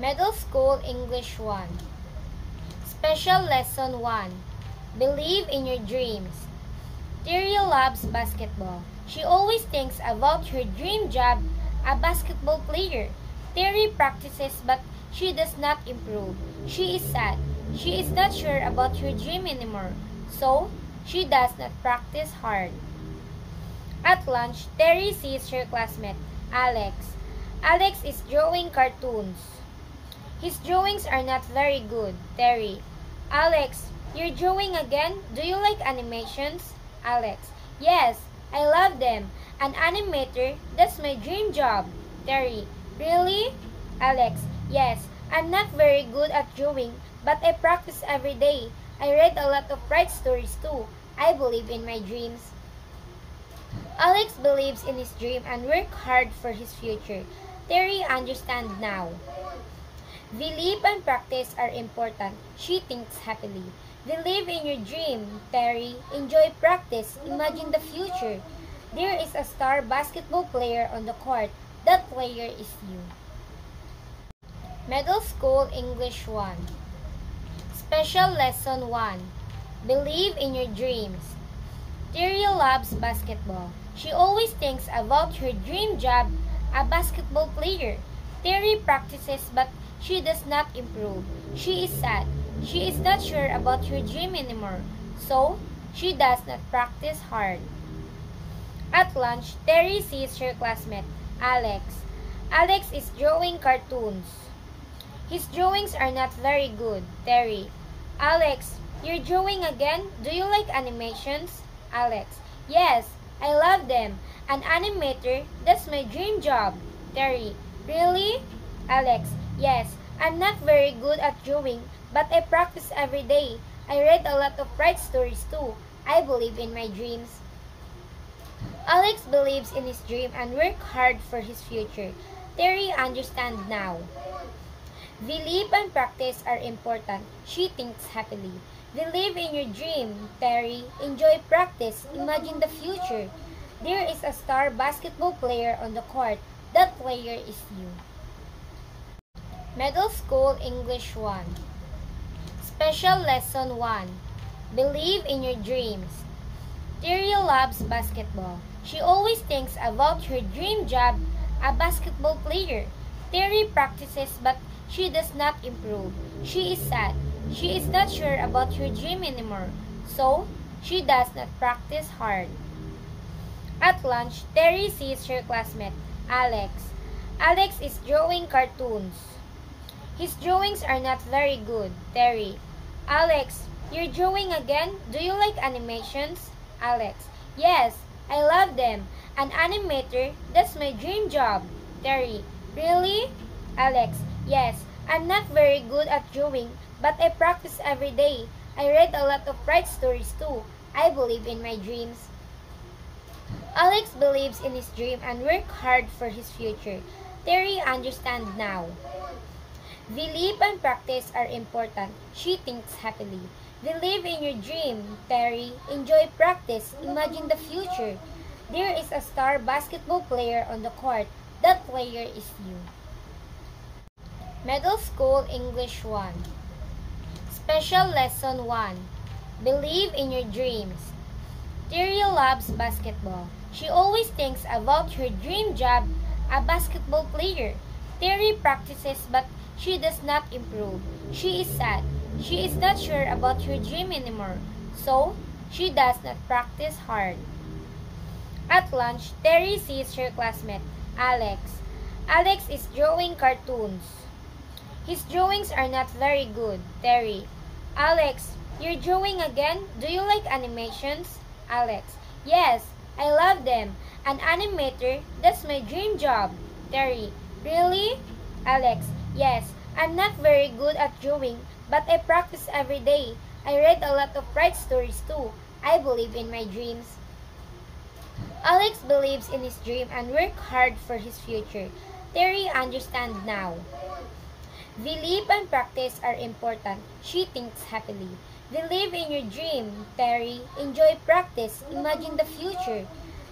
Middle School English 1. Special Lesson 1. Believe in your dreams. Terry loves basketball. She always thinks about her dream job, a basketball player. Terry practices but she does not improve. She is sad. She is not sure about her dream anymore. So, she does not practice hard. At lunch, Terry sees her classmate, Alex. Alex is drawing cartoons. His drawings are not very good, Terry. Alex, you're drawing again? Do you like animations? Alex, yes, I love them. An animator, that's my dream job. Terry, really? Alex, yes, I'm not very good at drawing, but I practice every day. I read a lot of bright stories too. I believe in my dreams. Alex believes in his dream and works hard for his future. Terry understands now. Belief and practice are important. She thinks happily. Believe in your dream, Terry. Enjoy practice. Imagine the future. There is a star basketball player on the court. That player is you. Middle School English 1. Special Lesson 1. Believe in your dreams. Terry loves basketball. She always thinks about her dream job, a basketball player. Terry practices but she does not improve. She is sad. She is not sure about her dream anymore. So, she does not practice hard. At lunch, Terry sees her classmate, Alex. Alex is drawing cartoons. His drawings are not very good, Terry. Alex, you're drawing again? Do you like animations? Alex, yes, I love them. An animator, that's my dream job. Terry, really? Alex, yes, I'm not very good at drawing, but I practice every day. I read a lot of bright stories too. I believe in my dreams. Alex believes in his dream and works hard for his future. Terry understands now. Belief and practice are important. She thinks happily. Believe in your dream, Terry. Enjoy practice. Imagine the future. There is a star basketball player on the court. That player is you. Middle School English 1. Special Lesson 1. Believe in your dreams. Terry loves basketball. She always thinks about her dream job, a basketball player. Terry practices but she does not improve. She is sad. She is not sure about her dream anymore. So, she does not practice hard. At lunch, Terry sees her classmate, Alex. Alex is drawing cartoons. His drawings are not very good, Terry. Alex, you're drawing again? Do you like animations? Alex, yes, I love them. An animator, that's my dream job. Terry, really? Alex, yes, I'm not very good at drawing, but I practice every day. I read a lot of bright stories too. I believe in my dreams. Alex believes in his dream and works hard for his future. Terry understands now. Belief and practice are important. She thinks happily. Believe in your dream, Terry. Enjoy practice. Imagine the future. There is a star basketball player on the court. That player is you. Middle School English 1. Special Lesson 1. Believe in your dreams. Terry loves basketball. She always thinks about her dream job, a basketball player. Terry practices but she does not improve. She is sad. She is not sure about her dream anymore. So, she does not practice hard. At lunch, Terry sees her classmate, Alex. Alex is drawing cartoons. His drawings are not very good, Terry. Alex, you're drawing again? Do you like animations? Alex, yes, I love them. An animator, that's my dream job. Terry, really? Alex, yes, I'm not very good at drawing, but I practice every day. I read a lot of bright stories too. I believe in my dreams. Alex believes in his dream and works hard for his future. Terry understands now. Belief and practice are important. She thinks happily. Believe in your dream, Terry. Enjoy practice. Imagine the future.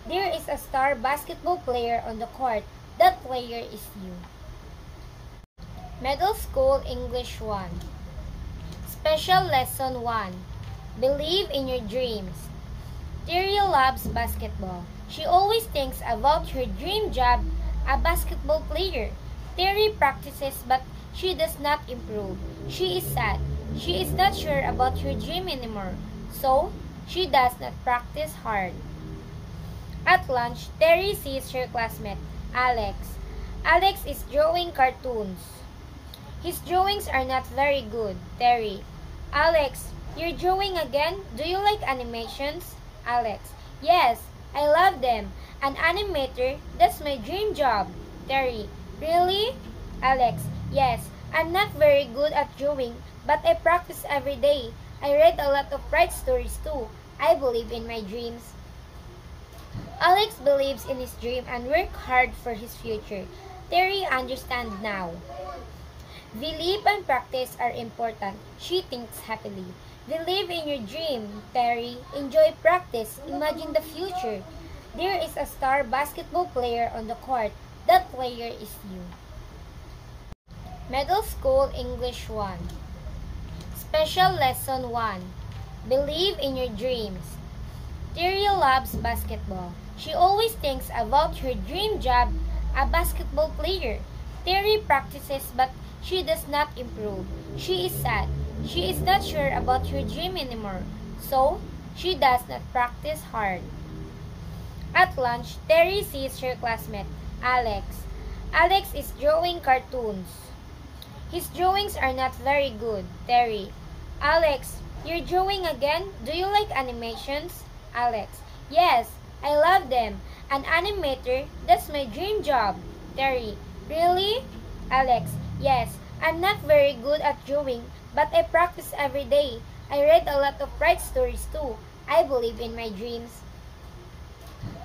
There is a star basketball player on the court. That player is you. Middle School English 1. Special Lesson 1. Believe in your dreams. Tyria loves basketball. She always thinks about her dream job, a basketball player. Terry practices but she does not improve. She is sad. She is not sure about her dream anymore. So, she does not practice hard. At lunch, Terry sees her classmate, Alex. Alex is drawing cartoons. His drawings are not very good, Terry. Alex, you're drawing again? Do you like animations? Alex, yes, I love them. An animator, that's my dream job. Terry, really? Alex, yes, I'm not very good at drawing, but I practice every day. I read a lot of bright stories too. I believe in my dreams. Alex believes in his dream and works hard for his future. Terry understands now. Believe and practice are important. She thinks happily. Believe in your dream, Terry. Enjoy practice. Imagine the future. There is a star basketball player on the court. That player is you. Middle School English 1. Special Lesson 1. Believe in your dreams. Tyria loves basketball. She always thinks about her dream job, a basketball player. Terry practices but she does not improve. She is sad. She is not sure about her dream anymore. So, she does not practice hard. At lunch, Terry sees her classmate, Alex. Alex is drawing cartoons. His drawings are not very good, Terry. Alex, you're drawing again? Do you like animations? Alex, yes, I love them. An animator, that's my dream job. Terry, really? Alex, yes, I'm not very good at drawing, but I practice every day. I read a lot of bright stories too. I believe in my dreams.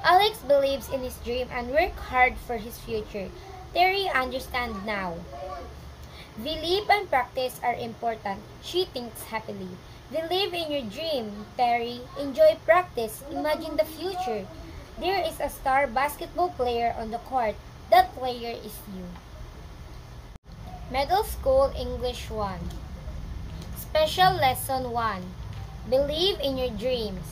Alex believes in his dream and works hard for his future. Terry understands now. Believe and practice are important. She thinks happily. Believe in your dream, Terry. Enjoy practice. Imagine the future. There is a star basketball player on the court. That player is you. Middle School English 1. Special Lesson 1. Believe in your dreams.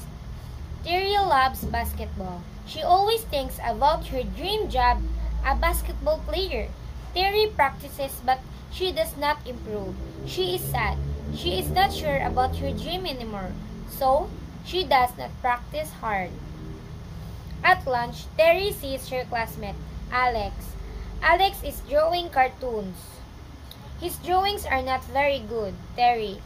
Tyria loves basketball. She always thinks about her dream job, a basketball player. Terry practices but she does not improve. She is sad. She is not sure about her dream anymore. So, she does not practice hard. At lunch, Terry sees her classmate, Alex. Alex is drawing cartoons. His drawings are not very good, Terry.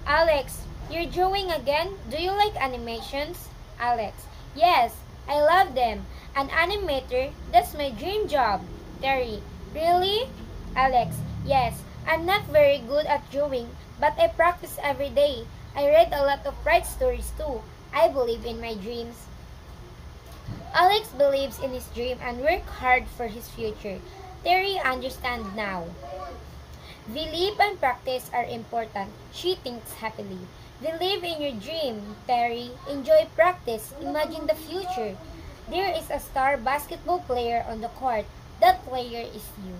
Alex, you're drawing again? Do you like animations? Alex, yes, I love them. An animator, that's my dream job. Terry, really? Alex, yes, I'm not very good at drawing, but I practice every day. I read a lot of bright stories too. I believe in my dreams. Alex believes in his dream and works hard for his future. Terry understands now. Believe and practice are important. She thinks happily. Believe in your dream, Terry. Enjoy practice. Imagine the future. There is a star basketball player on the court. That player is you.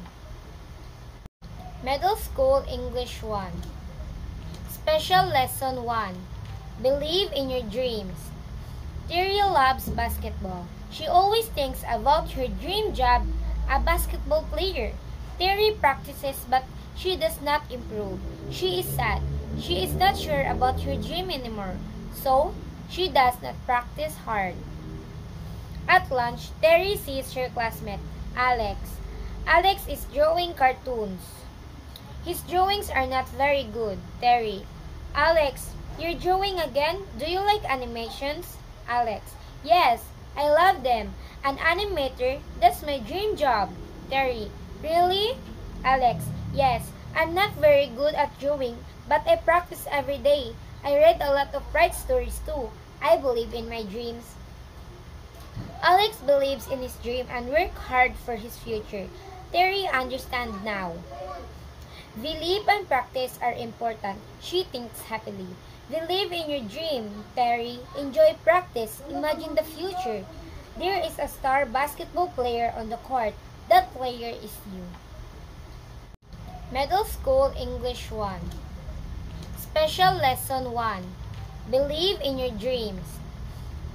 Middle School English 1. Special Lesson 1. Believe in your dreams. Tyria loves basketball. She always thinks about her dream job, a basketball player. Terry practices but she does not improve. She is sad. She is not sure about her dream anymore. So, she does not practice hard. At lunch, Terry sees her classmate, Alex. Alex is drawing cartoons. His drawings are not very good, Terry. Alex, you're drawing again? Do you like animations? Alex, yes, I love them. An animator, that's my dream job. Terry, really? Alex, yes, I'm not very good at drawing, but I practice every day. I read a lot of bright stories too. I believe in my dreams. Alex believes in his dream and works hard for his future. Terry understands now. Believe and practice are important. She thinks happily. Believe in your dream, Terry. Enjoy practice. Imagine the future. There is a star basketball player on the court. That player is you. Middle School English 1. Special Lesson 1. Believe in your dreams.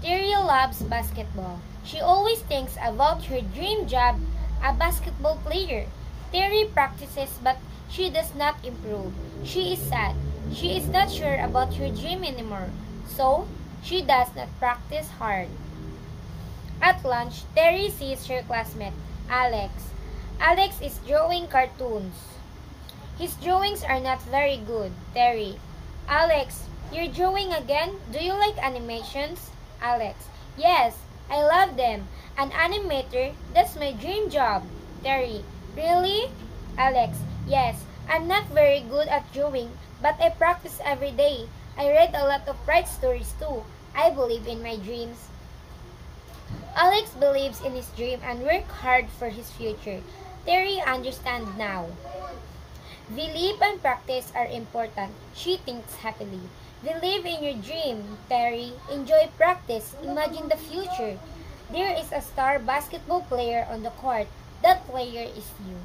Terry loves basketball. She always thinks about her dream job, a basketball player. Terry practices but she does not improve. She is sad. She is not sure about her dream anymore. So, she does not practice hard. At lunch, Terry sees her classmate, Alex. Alex is drawing cartoons. His drawings are not very good, Terry. Alex, you're drawing again? Do you like animations? Alex, yes, I love them. An animator, that's my dream job. Terry, really? Alex, yes, I'm not very good at drawing, but I practice every day. I read a lot of bright stories too. I believe in my dreams. Alex believes in his dream and works hard for his future. Terry understands now. Believe and practice are important. She thinks happily. Believe in your dream, Terry. Enjoy practice. Imagine the future. There is a star basketball player on the court. That player is you.